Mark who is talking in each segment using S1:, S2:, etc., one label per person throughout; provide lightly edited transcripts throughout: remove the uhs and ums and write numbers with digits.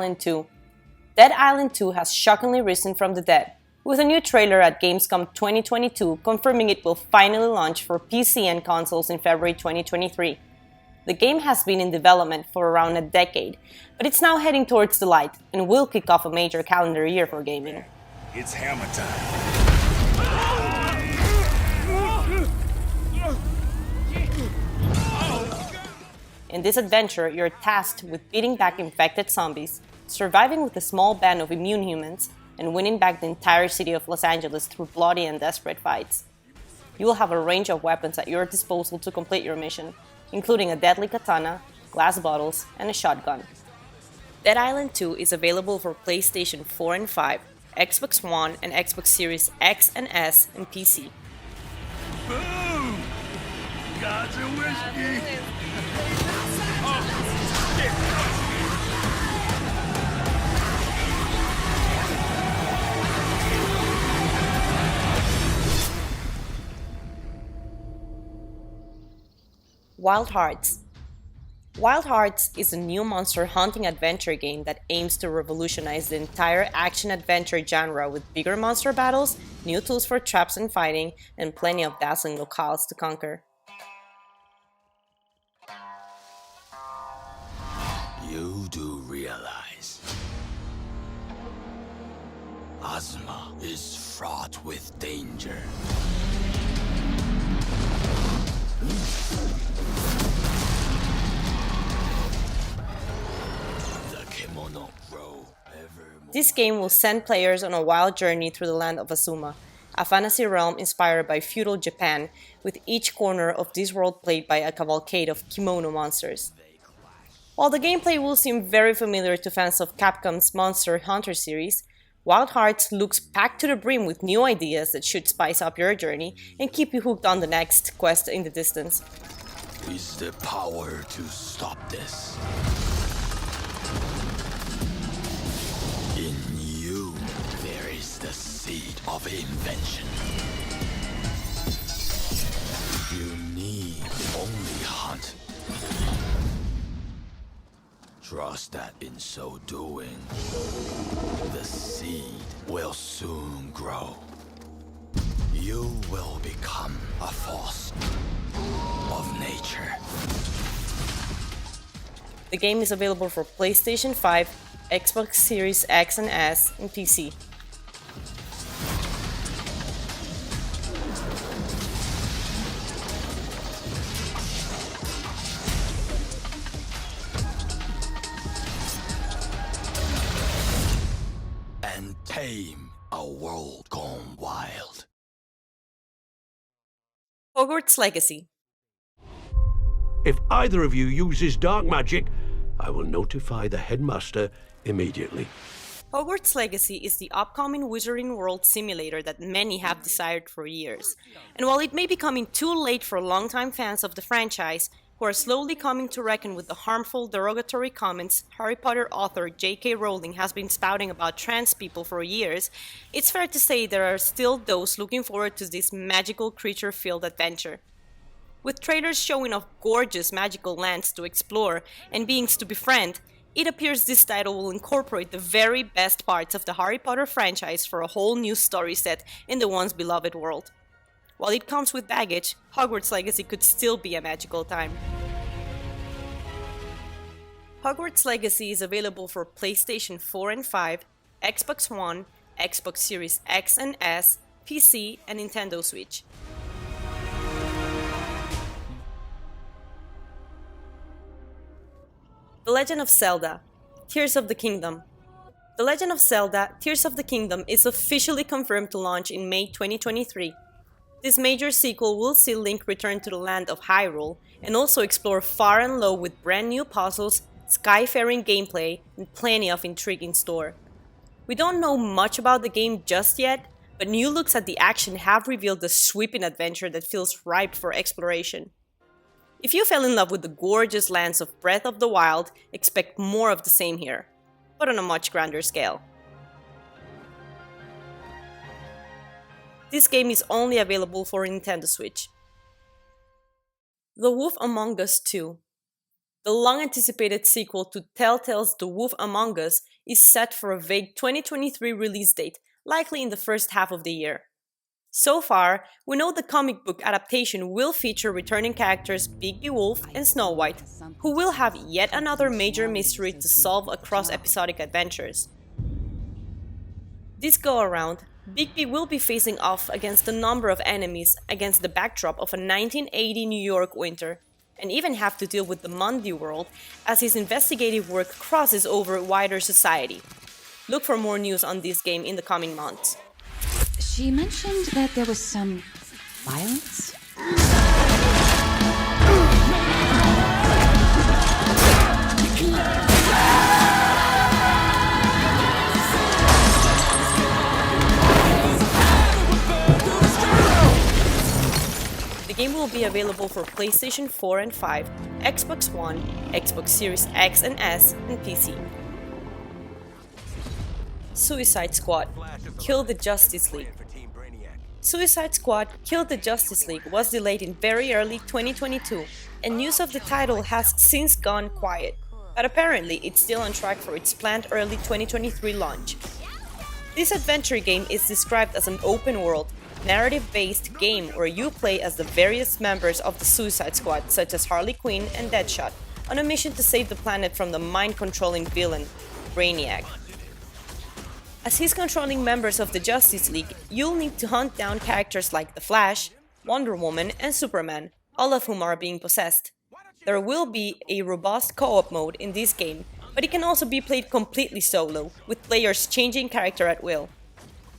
S1: Island 2. Dead Island 2 has shockingly risen from the dead, with a new trailer at Gamescom 2022 confirming it will finally launch for PC and consoles in February 2023. The game has been in development for around a decade, but it's now heading towards the light and will kick off a major calendar year for gaming.
S2: It's hammer time.
S1: In this adventure, you're tasked with beating back infected zombies, surviving with a small band of immune humans, and winning back the entire city of Los Angeles through bloody and desperate fights. You will have a range of weapons at your disposal to complete your mission, including a deadly katana, glass bottles, and a shotgun. Dead Island 2 is available for PlayStation 4 and 5, Xbox One and Xbox Series X and S, and PC.
S2: Boom! God's a whiskey!
S1: Wild Hearts. Wild Hearts is a new monster hunting adventure game that aims to revolutionize the entire action-adventure genre with bigger monster battles, new tools for traps and fighting, and plenty of dazzling locales to conquer.
S3: You do realize Ozma is fraught with danger.
S1: This game will send players on a wild journey through the land of Azuma, a fantasy realm inspired by feudal Japan, with each corner of this world played by a cavalcade of kimono monsters. While the gameplay will seem very familiar to fans of Capcom's Monster Hunter series, Wild Hearts looks packed to the brim with new ideas that should spice up your journey and keep you hooked on the next quest in the distance.
S3: Is the power to stop this? In you, there is the seed of invention. You need only hunt. Trust that in so doing, the seed will soon grow. You will become a force of nature.
S1: The game is available for PlayStation 5, Xbox Series X and S, and PC.
S3: And tame a world gone wild.
S1: Hogwarts Legacy.
S4: If either of you uses dark magic, I will notify the headmaster immediately.
S1: Hogwarts Legacy is the upcoming Wizarding World simulator that many have desired for years. And while it may be coming too late for longtime fans of the franchise, who are slowly coming to reckon with the harmful, derogatory comments Harry Potter author J.K. Rowling has been spouting about trans people for years, it's fair to say there are still those looking forward to this magical creature-filled adventure. With trailers showing off gorgeous magical lands to explore and beings to befriend, it appears this title will incorporate the very best parts of the Harry Potter franchise for a whole new story set in the once beloved world. While it comes with baggage, Hogwarts Legacy could still be a magical time. Hogwarts Legacy is available for PlayStation 4 and 5, Xbox One, Xbox Series X and S, PC, and Nintendo Switch. The Legend of Zelda: Tears of the Kingdom. The Legend of Zelda: Tears of the Kingdom is officially confirmed to launch in May 2023. This major sequel will see Link return to the land of Hyrule and also explore far and low with brand new puzzles, skyfaring gameplay, and plenty of intrigue in store. We don't know much about the game just yet, but new looks at the action have revealed a sweeping adventure that feels ripe for exploration. If you fell in love with the gorgeous lands of Breath of the Wild, expect more of the same here, but on a much grander scale. This game is only available for Nintendo Switch. The Wolf Among Us 2. The long-anticipated sequel to Telltale's The Wolf Among Us is set for a vague 2023 release date, likely in the first half of the year. So far, we know the comic book adaptation will feature returning characters Bigby Wolf and Snow White, who will have yet another major mystery to solve across episodic adventures. This go-around, Bigby will be facing off against a number of enemies against the backdrop of a 1980 New York winter, and even have to deal with the Mundy world as his investigative work crosses over wider society. Look for more news on this game in the coming months.
S5: She mentioned that there was some violence.
S1: The game will be available for PlayStation 4 and 5, Xbox One, Xbox Series X and S, and PC. Suicide Squad Kill the Justice League. Suicide Squad Kill the Justice League was delayed in very early 2022, and news of the title has since gone quiet, but apparently it's still on track for its planned early 2023 launch. This adventure game is described as an open-world, narrative-based game where you play as the various members of the Suicide Squad, such as Harley Quinn and Deadshot, on a mission to save the planet from the mind-controlling villain, Brainiac. As he's controlling members of the Justice League, you'll need to hunt down characters like The Flash, Wonder Woman, and Superman, all of whom are being possessed. There will be a robust co-op mode in this game, but it can also be played completely solo, with players changing character at will.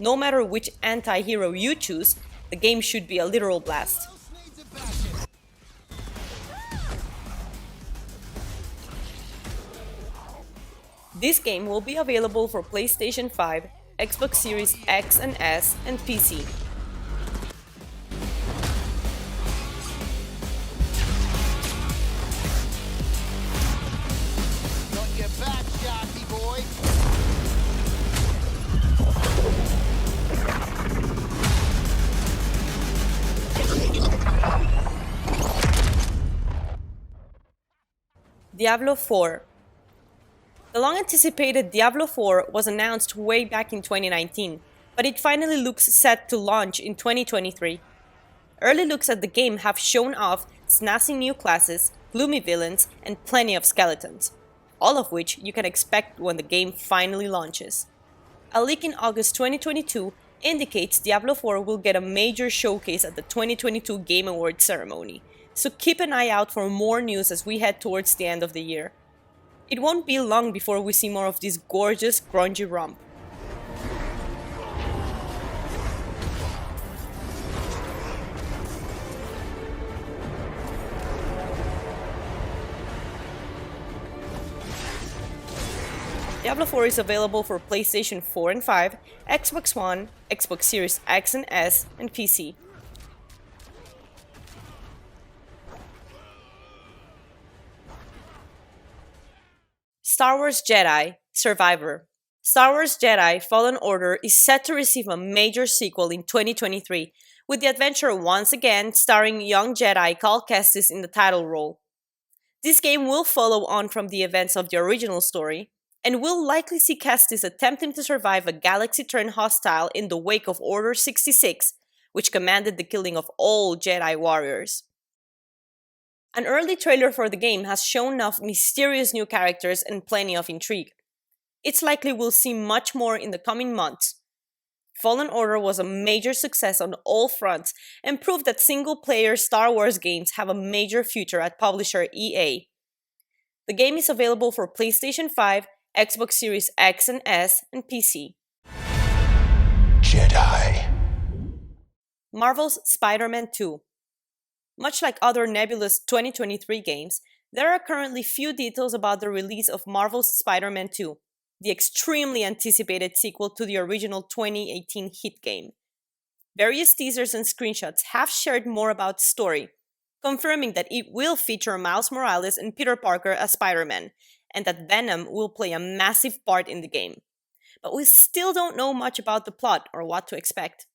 S1: No matter which anti-hero you choose, the game should be a literal blast. This game will be available for PlayStation 5, Xbox Series X and S, and PC.
S6: Got your back, Sharky boy.
S1: Diablo 4. The long-anticipated Diablo 4 was announced way back in 2019, but it finally looks set to launch in 2023. Early looks at the game have shown off snazzy new classes, gloomy villains, and plenty of skeletons, all of which you can expect when the game finally launches. A leak in August 2022 indicates Diablo 4 will get a major showcase at the 2022 Game Awards ceremony, so keep an eye out for more news as we head towards the end of the year. It won't be long before we see more of this gorgeous, grungy romp. Diablo 4 is available for PlayStation 4 and 5, Xbox One, Xbox Series X and S, and PC. Star Wars Jedi Survivor. Star Wars Jedi Fallen Order is set to receive a major sequel in 2023, with the adventure once again starring young Jedi Cal Kestis in the title role. This game will follow on from the events of the original story, and will likely see Kestis attempting to survive a galaxy turned hostile in the wake of Order 66, which commanded the killing of all Jedi warriors. An early trailer for the game has shown off mysterious new characters and plenty of intrigue. It's likely we'll see much more in the coming months. Fallen Order was a major success on all fronts and proved that single-player Star Wars games have a major future at publisher EA. The game is available for PlayStation 5, Xbox Series X and S, and PC.
S3: Jedi.
S1: Marvel's Spider-Man 2. Much like other nebulous 2023 games, there are currently few details about the release of Marvel's Spider-Man 2, the extremely anticipated sequel to the original 2018 hit game. Various teasers and screenshots have shared more about the story, confirming that it will feature Miles Morales and Peter Parker as Spider-Man, and that Venom will play a massive part in the game. But we still don't know much about the plot or what to expect.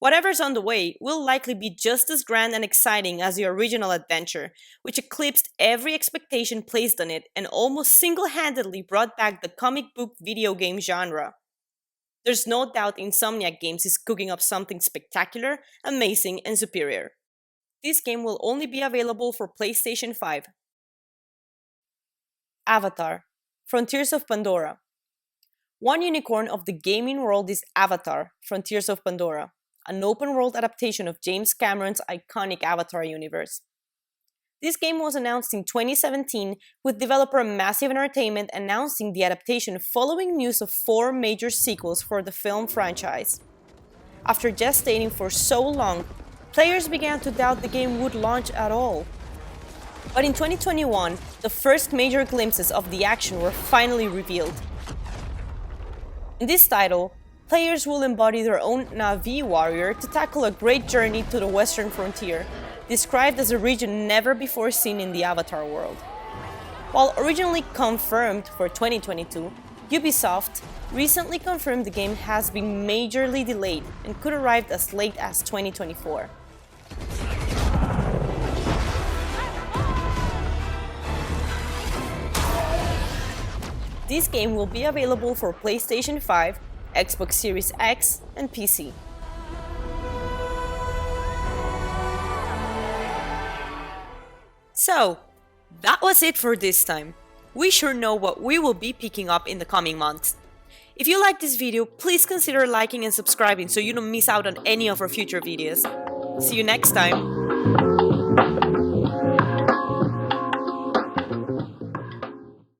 S1: Whatever's on the way will likely be just as grand and exciting as the original adventure, which eclipsed every expectation placed on it and almost single-handedly brought back the comic book video game genre. There's no doubt Insomniac Games is cooking up something spectacular, amazing, and superior. This game will only be available for PlayStation 5. Avatar: Frontiers of Pandora. One unicorn of the gaming world is Avatar: Frontiers of Pandora, an open-world adaptation of James Cameron's iconic Avatar universe. This game was announced in 2017, with developer Massive Entertainment announcing the adaptation following news of 4 major sequels for the film franchise. After gestating for so long, players began to doubt the game would launch at all. But in 2021, the first major glimpses of the action were finally revealed. In this title, players will embody their own Na'vi warrior to tackle a great journey to the western frontier, described as a region never before seen in the Avatar world. While originally confirmed for 2022, Ubisoft recently confirmed the game has been majorly delayed and could arrive as late as 2024. This game will be available for PlayStation 5, Xbox Series X, and PC. So, that was it for this time. We sure know what we will be picking up in the coming months. If you like this video, please consider liking and subscribing so you don't miss out on any of our future videos. See you next time!